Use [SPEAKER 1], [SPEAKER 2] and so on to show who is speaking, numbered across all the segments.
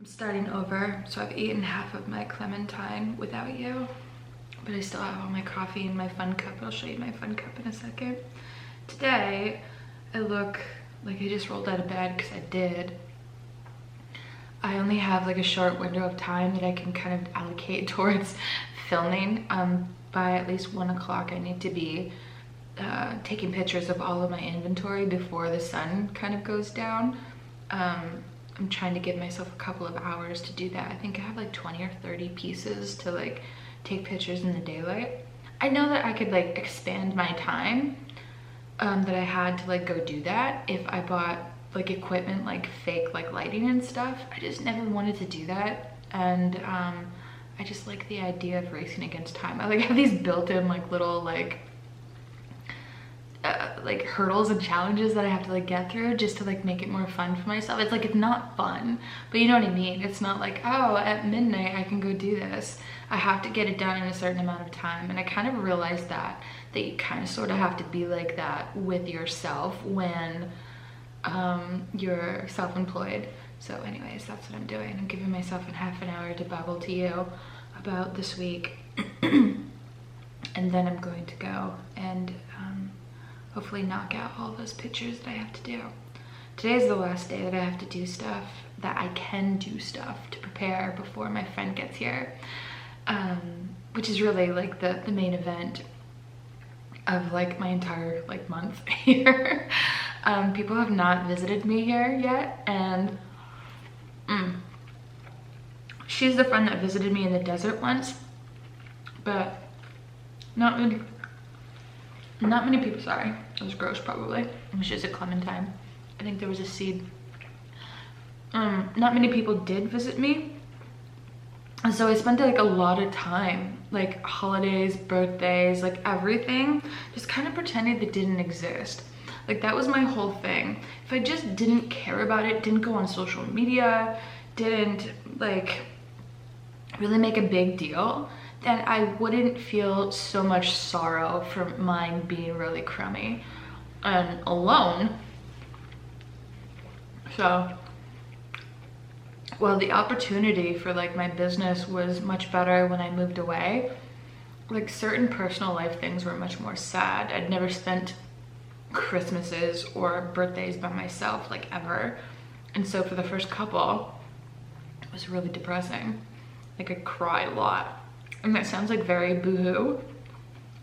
[SPEAKER 1] starting over, so I've eaten half of my clementine without you, but I still have all my coffee in my fun cup. I'll show you my fun cup in a second. Today, I look like I just rolled out of bed because I did. I only have like a short window of time that I can kind of allocate towards filming. By at least 1 o'clock, I need to be taking pictures of all of my inventory before the sun kind of goes down. I'm trying to give myself a couple of hours to do that. I think I have like 20 or 30 pieces to like take pictures in the daylight. I know that I could like expand my time that I had to like go do that if I bought like equipment like fake like lighting and stuff. I just never wanted to do that, and I just like the idea of racing against time. I like have these built-in like little like hurdles and challenges that I have to like get through just to like make it more fun for myself. It's like, it's not fun, but you know what I mean? It's not like, oh, at midnight I can go do this. I have to get it done in a certain amount of time. And I kind of realized that you kind of sort of have to be like that with yourself when you're self-employed. So anyways, that's what I'm doing. I'm giving myself a half an hour to babble to you about this week. And then I'm going to go and hopefully knock out all those pictures that I have to do. Today's the last day that I have to do stuff, that I can do stuff to prepare before my friend gets here, which is really like the main event of like my entire like month here. People have not visited me here yet, and she's the friend that visited me in the desert once, but not many people, sorry, it was gross probably. It was just a clementine. I think there was a seed. Not many people did visit me. And so I spent like a lot of time, like holidays, birthdays, like everything, just kind of pretending it didn't exist. Like that was my whole thing. If I just didn't care about it, didn't go on social media, didn't like really make a big deal, then I wouldn't feel so much sorrow for mine being really crummy and alone. So, well, the opportunity for like my business was much better when I moved away. Like certain personal life things were much more sad. I'd never spent Christmases or birthdays by myself like ever. And so for the first couple, it was really depressing. Like I cried a lot. And that sounds like very boohoo,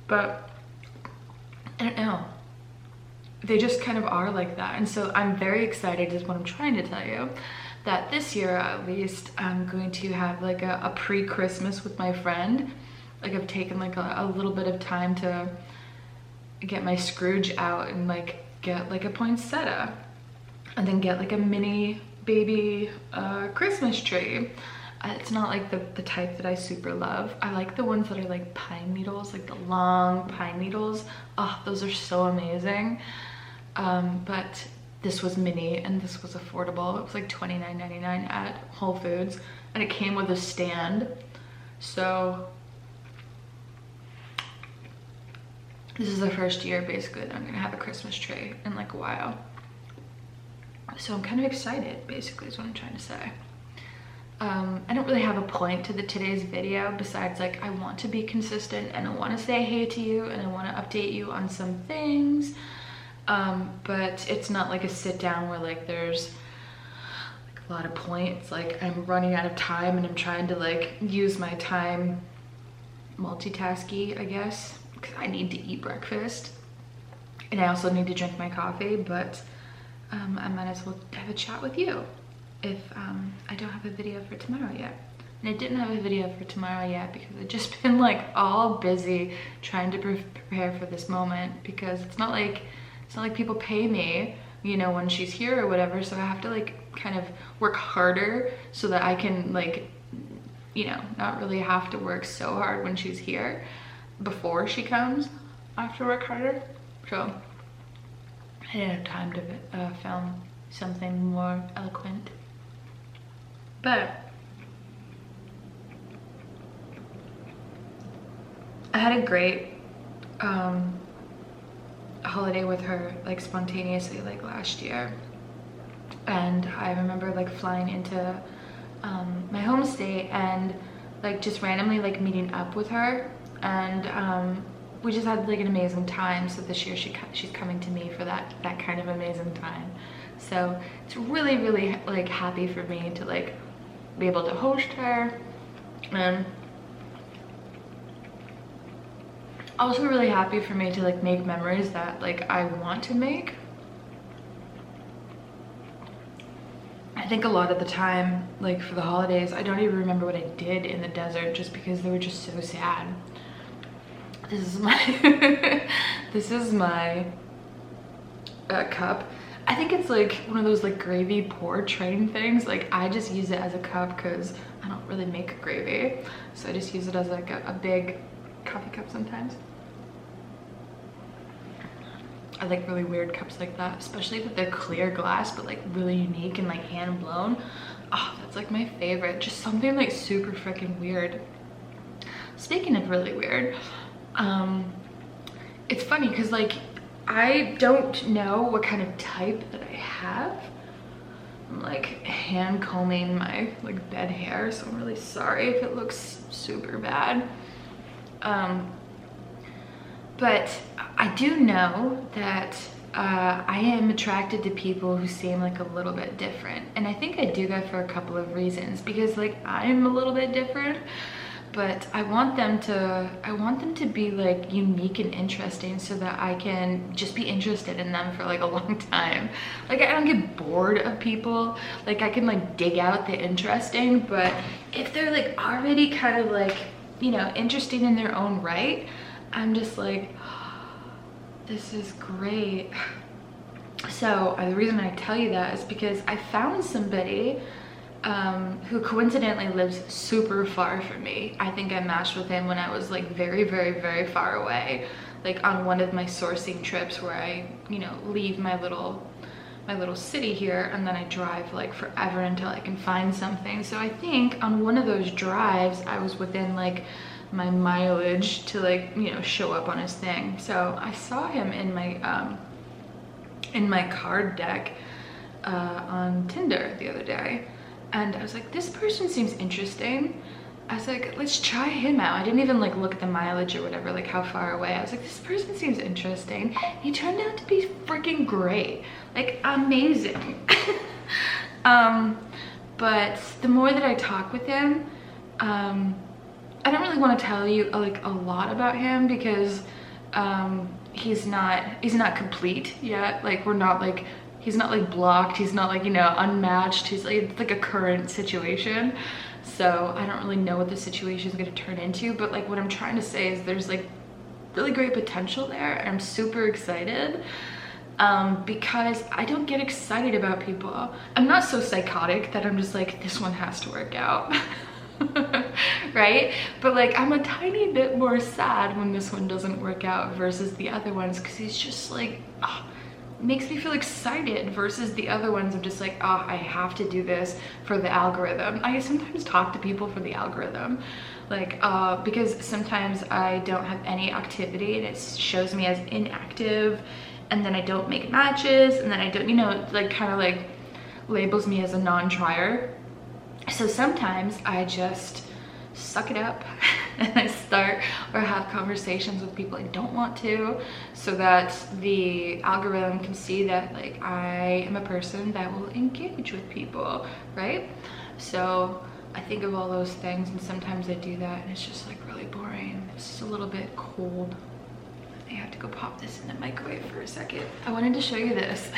[SPEAKER 1] but I don't know. They just kind of are like that. And so I'm very excited, is what I'm trying to tell you, that this year at least I'm going to have like a pre-Christmas with my friend. Like I've taken like a little bit of time to get my Scrooge out and like get like a poinsettia and then get like a mini baby Christmas tree. It's not like the type that I super love. I like the ones that are like pine needles, like the long pine needles. Oh, those are so amazing. But this was mini and this was affordable. It was like $29.99 at Whole Foods, and it came with a stand. So this is the first year basically that I'm gonna have a Christmas tree in like a while. So I'm kind of excited, basically, is what I'm trying to say. I don't really have a point to today's video besides like I want to be consistent and I want to say hey to you and I want to update you on some things, but it's not like a sit down where like there's like a lot of points. Like I'm running out of time and I'm trying to like use my time multitasking, I guess, because I need to eat breakfast and I also need to drink my coffee, but I might as well have a chat with you if I don't have a video for tomorrow yet. And I didn't have a video for tomorrow yet because I've just been like all busy trying to prepare for this moment, because it's not like people pay me, you know, when she's here or whatever, so I have to like kind of work harder so that I can like, you know, not really have to work so hard when she's here before she comes. I have to work harder. So I didn't have time to film something more eloquent. But I had a great holiday with her, like spontaneously, like last year. And I remember like flying into my home state, and like just randomly like meeting up with her, and we just had like an amazing time. So this year she's coming to me for that kind of amazing time. So it's really, really like happy for me to like be able to host her, and also really happy for me to like make memories that like I want to make. I think a lot of the time, like for the holidays, I don't even remember what I did in the desert just because they were just so sad. This is my this is my cup. I think it's like one of those like gravy pour train things. Like I just use it as a cup because I don't really make gravy, so I just use it as like a big coffee cup sometimes. I like really weird cups like that, especially if they're clear glass but like really unique and like hand blown. Oh, that's like my favorite. Just something like super freaking weird. Speaking of really weird, it's funny because like I don't know what kind of type that I have. I'm like hand combing my like bed hair, so I'm really sorry if it looks super bad. But I do know that I am attracted to people who seem like a little bit different. And I think I do that for a couple of reasons, because like I'm a little bit different, but I want them to be like unique and interesting so that I can just be interested in them for like a long time. Like I don't get bored of people. Like I can like dig out the interesting, but if they're like already kind of like, you know, interesting in their own right, I'm just like, oh, this is great. So the reason I tell you that is because I found somebody who coincidentally lives super far from me. I think I matched with him when I was like very, very, very far away, like on one of my sourcing trips where I, you know, leave my little city here and then I drive like forever until I can find something. So I think on one of those drives I was within like my mileage to like, you know, show up on his thing. So I saw him in my card deck on Tinder the other day, and I was like, this person seems interesting. I was like, let's try him out. I didn't even like look at the mileage or whatever, like how far away. I was like, this person seems interesting. He turned out to be freaking great, like amazing. But the more that I talk with him, I don't really want to tell you like a lot about him because he's not complete yet. Like we're not like, he's not like blocked, he's not like, you know, unmatched. He's like, it's like a current situation. So I don't really know what the situation is going to turn into, but like what I'm trying to say is there's like really great potential there, and I'm super excited because I don't get excited about people. I'm not so psychotic that I'm just like, this one has to work out. Right? But like I'm a tiny bit more sad when this one doesn't work out versus the other ones, because he's just like, oh, makes me feel excited, versus the other ones I'm just like, oh, I have to do this for the algorithm. I sometimes talk to people for the algorithm, like because sometimes I don't have any activity and it shows me as inactive, and then I don't make matches, and then I don't, you know, like kind of like labels me as a non-trier. So sometimes I just suck it up and I start or have conversations with people I don't want to, so that the algorithm can see that like I am a person that will engage with people, right? So I think of all those things, and sometimes I do that and it's just like really boring. It's just a little bit cold. I have to go pop this in the microwave for a second. I wanted to show you this.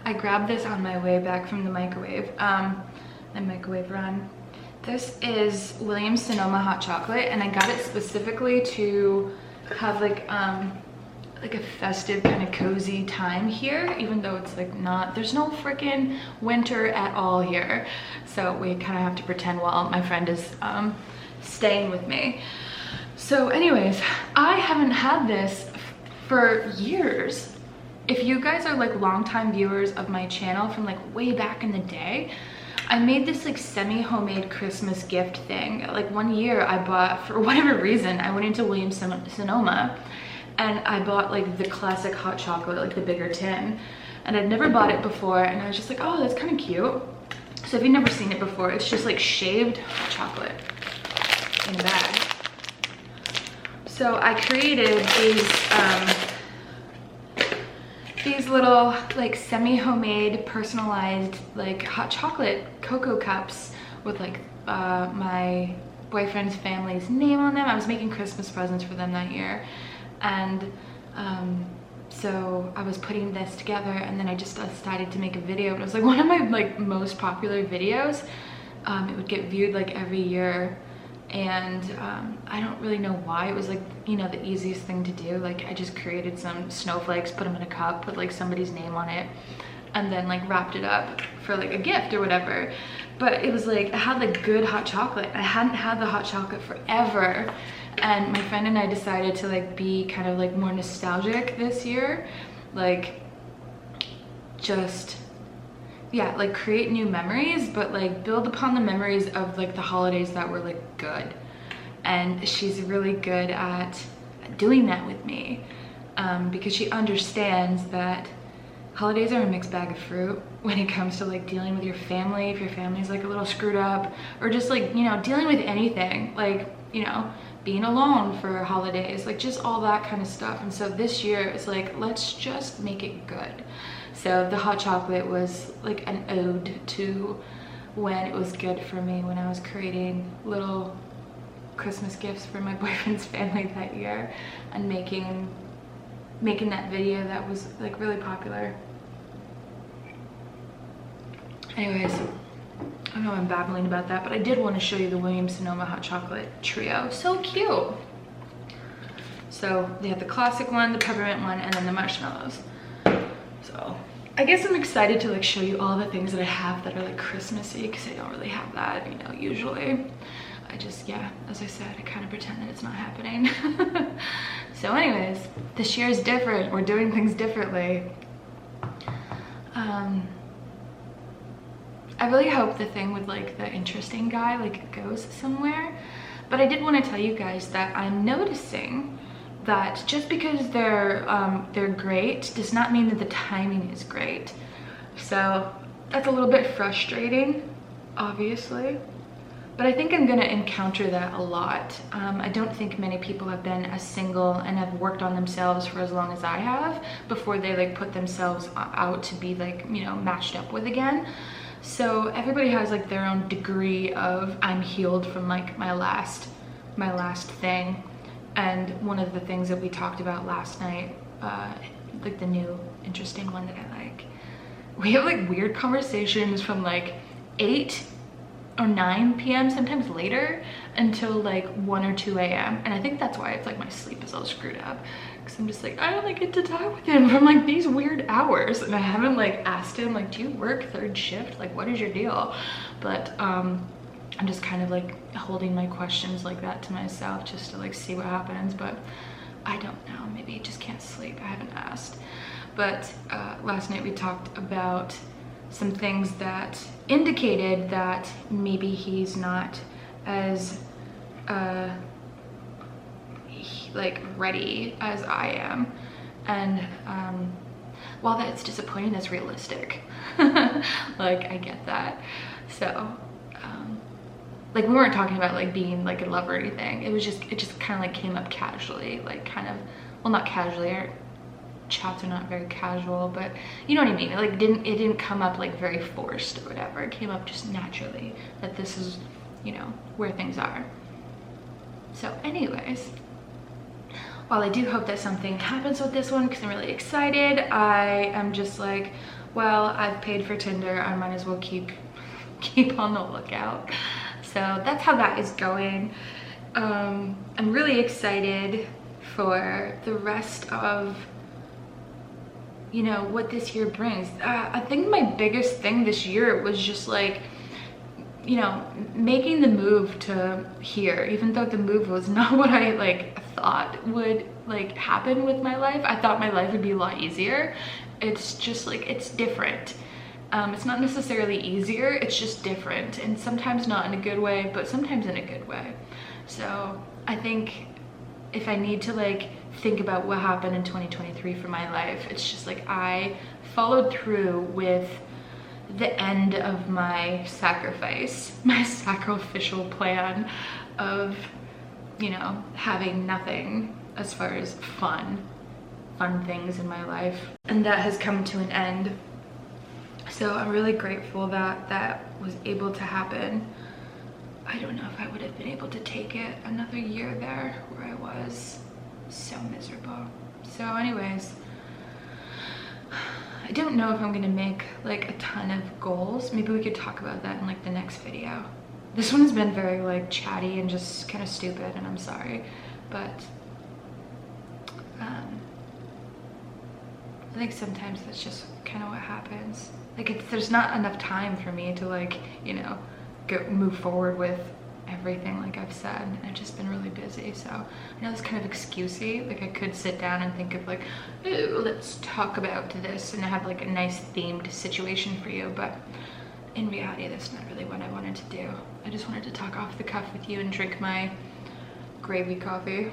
[SPEAKER 1] I grabbed this on my way back from the microwave. The microwave run. This is Williams Sonoma hot chocolate, and I got it specifically to have like a festive kind of cozy time here, even though it's like not, there's no freaking winter at all here. So we kind of have to pretend while my friend is staying with me. So anyways, I haven't had this for years. If you guys are like longtime viewers of my channel from like way back in the day, I made this like semi-homemade Christmas gift thing. Like one year I bought, for whatever reason, I went into Williams Sonoma and I bought like the classic hot chocolate, like the bigger tin. And I'd never bought it before, and I was just like, oh, that's kind of cute. So if you've never seen it before, it's just like shaved hot chocolate in a bag. So I created these little like semi-homemade personalized like hot chocolate cocoa cups with like my boyfriend's family's name on them. I was making Christmas presents for them that year, and so I was putting this together, and then I just decided to make a video. It was like one of my like most popular videos. It would get viewed like every year, and I don't really know why. It was like, you know, the easiest thing to do. Like I just created some snowflakes, put them in a cup, put like somebody's name on it, and then like wrapped it up for like a gift or whatever. But it was like, I had like good hot chocolate. I hadn't had the hot chocolate forever. And my friend and I decided to like be kind of like more nostalgic this year. Like just, yeah, like create new memories, but like build upon the memories of like the holidays that were like good. And she's really good at doing that with me, because she understands that holidays are a mixed bag of fruit when it comes to like dealing with your family. If your family's like a little screwed up, or just like, you know, dealing with anything, like, you know, being alone for holidays, like just all that kind of stuff. And so this year it's like, let's just make it good. So the hot chocolate was like an ode to when it was good for me, when I was creating little Christmas gifts for my boyfriend's family that year, and making that video that was like really popular. Anyways, I know I'm babbling about that, but I did want to show you the Williams-Sonoma hot chocolate trio. So cute. So they have the classic one, the peppermint one, and then the marshmallows. So I guess I'm excited to like show you all the things that I have that are like Christmassy, because I don't really have that, you know, usually. I just, yeah, as I said, I kind of pretend that it's not happening. So anyways, this year is different. We're doing things differently. I really hope the thing with like the interesting guy like goes somewhere. But I did want to tell you guys that I'm noticing that just because they're great does not mean that the timing is great. So that's a little bit frustrating, obviously. But I think I'm gonna encounter that a lot. I don't think many people have been as single and have worked on themselves for as long as I have before they like put themselves out to be like, you know, matched up with again. So everybody has like their own degree of I'm healed from like my last thing. And one of the things that we talked about last night, like the new interesting one that I like, we have like weird conversations from like 8 or 9 p.m. sometimes later until like 1 or 2 a.m. and I think that's why it's like my sleep is all screwed up, because I'm just like, I only get to talk with him from like these weird hours, and I haven't like asked him like, do you work third shift, like what is your deal? But I'm just kind of like holding my questions like that to myself just to like see what happens. But I don't know, maybe he just can't sleep, I haven't asked. But last night we talked about some things that indicated that maybe he's not as like ready as I am. And while that's disappointing, that's realistic. Like I get that. So like we weren't talking about like being like in love or anything. It just kind of like came up casually, like kind of, well, not casually, our chats are not very casual, but you know what I mean. It didn't come up like very forced or whatever. It came up just naturally that this is, you know, where things are. So anyways, while I do hope that something happens with this one because I'm really excited, I am just like, well, I've paid for Tinder, I might as well keep on the lookout. So that's how that is going. I'm really excited for the rest of, you know, what this year brings. I think my biggest thing this year was just like, you know, making the move to here, even though the move was not what I like thought would like happen with my life. I thought my life would be a lot easier. It's just like, it's different. It's not necessarily easier, it's just different, and sometimes not in a good way, but sometimes in a good way. So I think if I need to like think about what happened in 2023 for my life, it's just like I followed through with the end of my sacrifice, my sacrificial plan of, you know, having nothing as far as fun things in my life. And that has come to an end. So I'm really grateful that that was able to happen. I don't know if I would have been able to take it another year there where I was so miserable. So anyways, I don't know if I'm gonna make like a ton of goals. Maybe we could talk about that in like the next video. This one has been very like chatty and just kind of stupid, and I'm sorry, but I think sometimes that's just kind of what happens. Like there's not enough time for me to like, you know, move forward with everything like I've said. I've just been really busy, so I know it's kind of excusey. Like I could sit down and think of like, ooh, let's talk about this and have like a nice themed situation for you, but in reality that's not really what I wanted to do. I just wanted to talk off the cuff with you and drink my gravy coffee.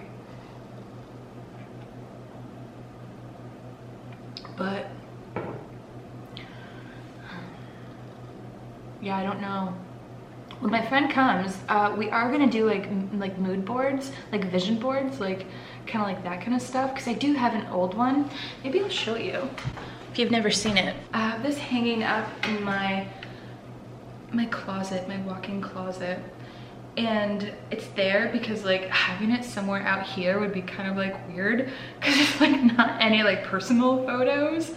[SPEAKER 1] But yeah, I don't know. When my friend comes, we are gonna do like mood boards, like vision boards, like kind of like that kind of stuff, because I do have an old one. Maybe I'll show you if you've never seen it. I have this hanging up in my closet, my walk-in closet, and it's there because like having it somewhere out here would be kind of like weird, because it's like not any like personal photos,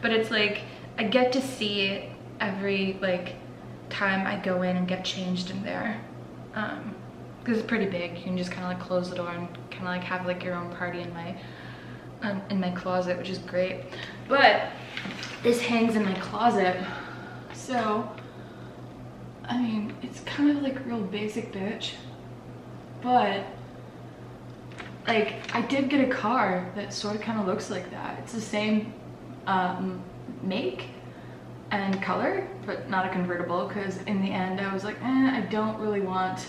[SPEAKER 1] but it's like I get to see it every like time I go in and get changed in there, because it's pretty big. You can just kind of like close the door and kind of like have like your own party in my closet, which is great. But this hangs in my closet, so I mean it's kind of like real basic bitch, but like I did get a car that sort of kind of looks like that. It's the same make and color, but not a convertible, because in the end I was like, I don't really want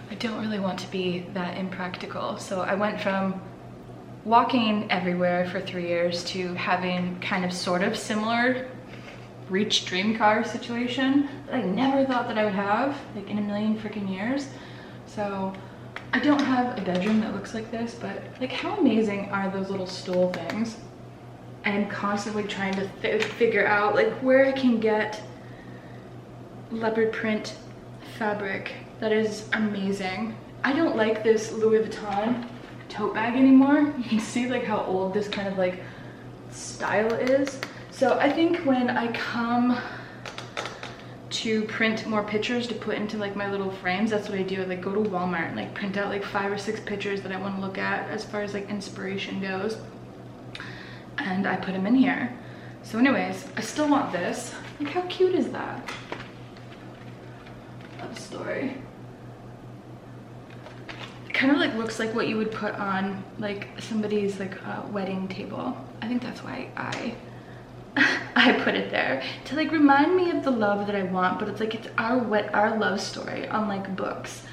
[SPEAKER 1] to be that impractical. So I went from walking everywhere for 3 years to having kind of sort of similar reach dream car situation that I never thought that I would have, like in a million freaking years. So I don't have a bedroom that looks like this, but like how amazing are those little stool things? I'm constantly trying to figure out like where I can get leopard print fabric that is amazing. I don't like this Louis Vuitton tote bag anymore. You can see like how old this kind of like style is. So I think when I come to print more pictures to put into like my little frames, that's what I do. I like go to Walmart and like print out like 5 or 6 pictures that I want to look at as far as like inspiration goes, and I put them in here. So anyways, I still want this. Like how cute is that? Love story. It kind of like looks like what you would put on like somebody's like wedding table. I think that's why I put it there, to like remind me of the love that I want, but it's like it's our love story on like books.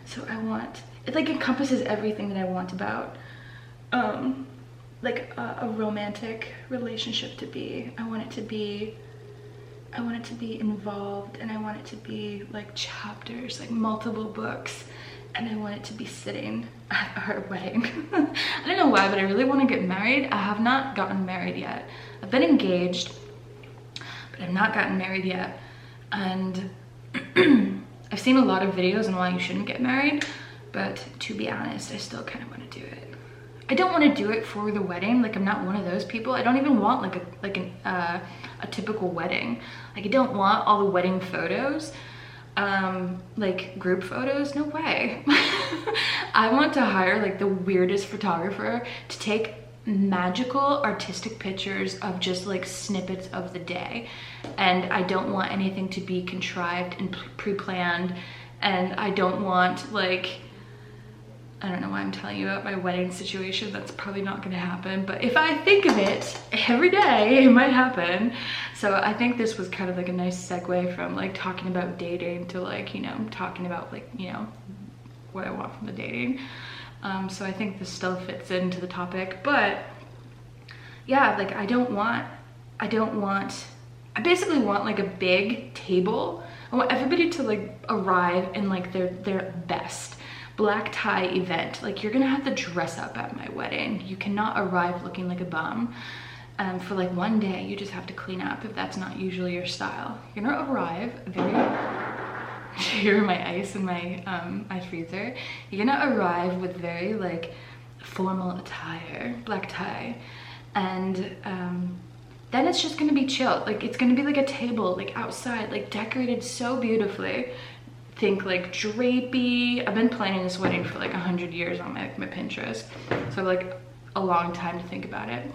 [SPEAKER 1] So I want it, like encompasses everything that I want about like a romantic relationship to be. I want it to be involved, and I want it to be like chapters, like multiple books, and I want it to be sitting at our wedding. I don't know why, but I really want to get married. I have not gotten married yet. I've been engaged, but I've not gotten married yet. And I've seen a lot of videos on why you shouldn't get married, but to be honest, I still kind of want to do it. I don't want to do it for the wedding. Like I'm not one of those people. I don't even want like a typical wedding. Like I don't want all the wedding photos, like group photos. No way. I want to hire like the weirdest photographer to take magical artistic pictures of just like snippets of the day, and I don't want anything to be contrived and pre-planned, and I don't want like, I don't know why I'm telling you about my wedding situation. That's probably not gonna happen, but if I think of it every day, it might happen. So I think this was kind of like a nice segue from like talking about dating to like, you know, talking about like, you know, what I want from the dating. So I think this still fits into the topic, but yeah, like I don't want I basically want like a big table. I want everybody to like arrive in like their best black tie event. Like, you're gonna have to dress up at my wedding. You cannot arrive looking like a bum. For like one day, you just have to clean up if that's not usually your style. You're gonna arrive very, here are my ice in my ice freezer. You're gonna arrive with very like formal attire, black tie, and then it's just gonna be chill. Like, it's gonna be like a table, like outside, like decorated so beautifully. Think like drapey. I've been planning this wedding for like 100 years on my Pinterest, so like a long time to think about it.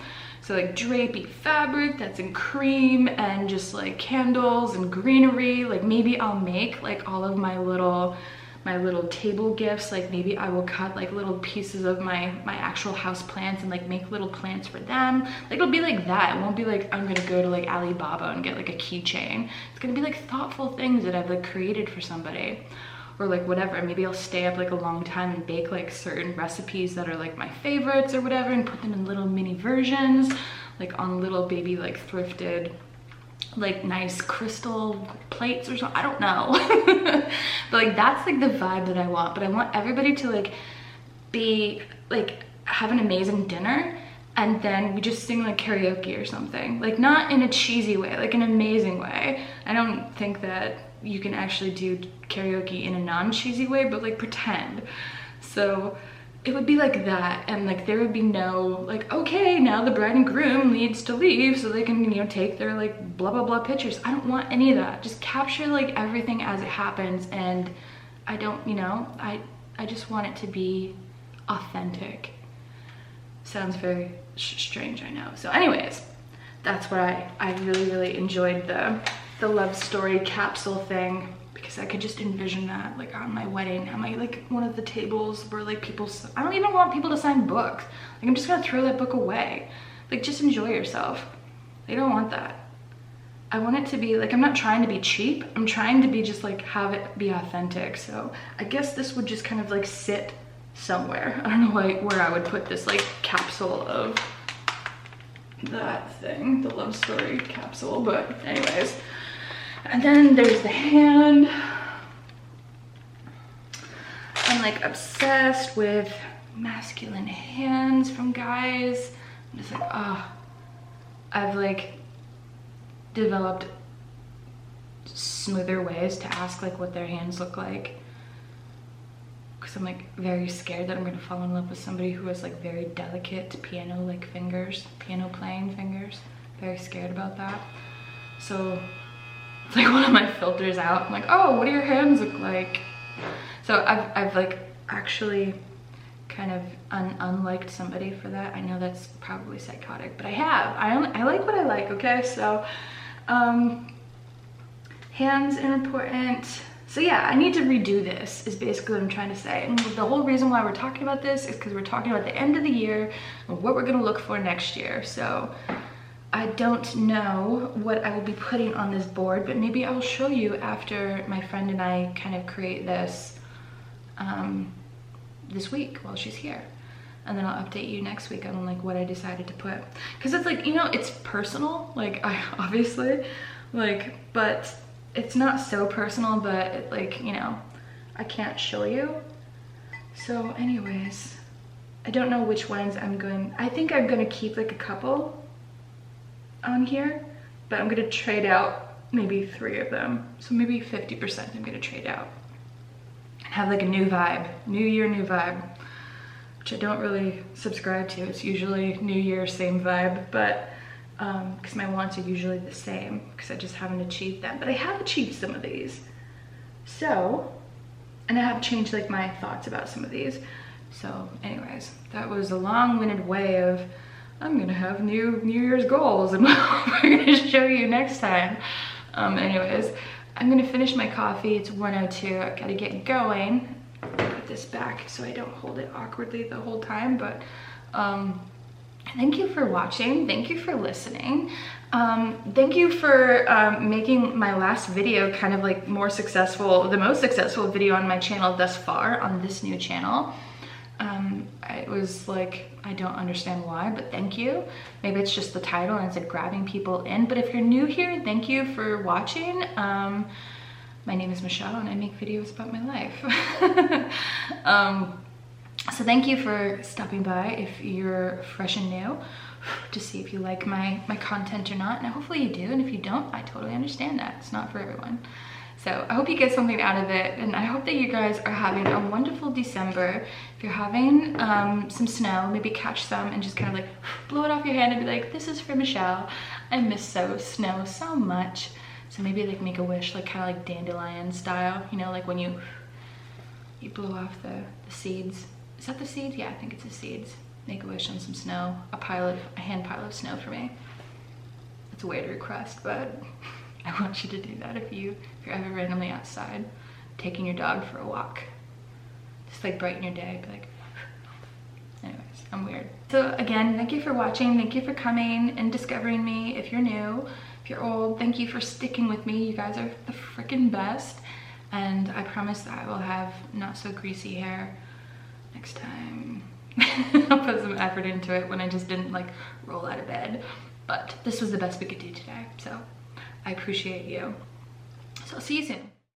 [SPEAKER 1] So like drapey fabric that's in cream, and just like candles and greenery. Like, maybe I'll make like all of my little table gifts. Like, maybe I will cut like little pieces of my actual house plants and like make little plants for them. Like, it'll be like that. It won't be like I'm gonna go to like Alibaba and get like a keychain. It's gonna be like thoughtful things that I've like created for somebody, or like whatever. Maybe I'll stay up like a long time and bake like certain recipes that are like my favorites or whatever, and put them in little mini versions, like on little baby like thrifted like nice crystal plates or something. I don't know. But like, that's like the vibe that I want. But I want everybody to like be like, have an amazing dinner, and then we just sing like karaoke or something. Like, not in a cheesy way, like an amazing way. I don't think that you can actually do karaoke in a non-cheesy way, but like pretend. So it would be like that, and like there would be no like, okay, now the bride and groom needs to leave so they can, you know, take their like blah blah blah pictures. I don't want any of that. Just capture like everything as it happens, and I don't, you know, I just want it to be authentic. Sounds very strange, I know. So anyways, that's what I really enjoyed the love story capsule thing, because I could just envision that like on my wedding, on my like one of the tables where like people, I don't even want people to sign books. Like, I'm just gonna throw that book away. Like, just enjoy yourself. I don't want that. I want it to be like, I'm not trying to be cheap. I'm trying to be just like, have it be authentic. So I guess this would just kind of like sit somewhere. I don't know where I would put this like capsule of that thing, the love story capsule, but anyways. And then there's the hand. I'm like obsessed with masculine hands from guys. I'm just like, oh, I've like developed smoother ways to ask like what their hands look like, because I'm like very scared that I'm gonna fall in love with somebody who has like very delicate piano like fingers, piano playing fingers. Very scared about that. So it's like one of my filters out. I'm like, oh, what do your hands look like? So I've like actually kind of unliked somebody for that. I know that's probably psychotic, but I like what I like, okay? So hands are important. So yeah, I need to redo this, is basically what I'm trying to say. And the whole reason why we're talking about this is because we're talking about the end of the year and what we're gonna look for next year. So I don't know what I will be putting on this board, but maybe I'll show you after my friend and I kind of create this this week while she's here. And then I'll update you next week on like what I decided to put. Cause it's like, you know, it's personal, like I obviously, like, but it's not so personal, but it, like, you know, I can't show you. So anyways, I don't know which ones I think I'm gonna keep like a couple on here, but I'm gonna trade out maybe 3 of them. So maybe 50% I'm gonna trade out. And have like a new vibe, new year, new vibe, which I don't really subscribe to. It's usually new year, same vibe, but because my wants are usually the same, because I just haven't achieved them. But I have achieved some of these. So, and I have changed like my thoughts about some of these. So anyways, that was a long-winded way of, I'm gonna have New Year's goals and we're gonna show you next time. Anyways, I'm gonna finish my coffee. It's 1:02, I gotta get going. Put this back so I don't hold it awkwardly the whole time, but thank you for watching. Thank you for listening. Thank you for making my last video kind of like more successful, the most successful video on my channel thus far on this new channel. It was like, I don't understand why, but thank you. Maybe it's just the title and it's like grabbing people in. But if you're new here, thank you for watching. My name is Michelle and I make videos about my life. So thank you for stopping by if you're fresh and new, to see if you like my content or not. And hopefully you do, and if you don't, I totally understand that. It's not for everyone. So I hope you get something out of it, and I hope that you guys are having a wonderful December. If you're having some snow, maybe catch some and just kind of like blow it off your hand and be like, this is for Michelle. I miss snow so much. So maybe like make a wish, like kind of like dandelion style, you know, like when you blow off the seeds. Is that the seeds? Yeah, I think it's the seeds. Make a wish on some snow, a hand pile of snow for me. It's a weird request, but I want you to do that if you're ever randomly outside, taking your dog for a walk. Just like brighten your day, be like, anyways, I'm weird. So again, thank you for watching. Thank you for coming and discovering me. If you're new, if you're old, thank you for sticking with me. You guys are the freaking best. And I promise that I will have not so greasy hair next time. I'll put some effort into it when I just didn't like roll out of bed. But this was the best we could do today. So I appreciate you. So I'll see you soon.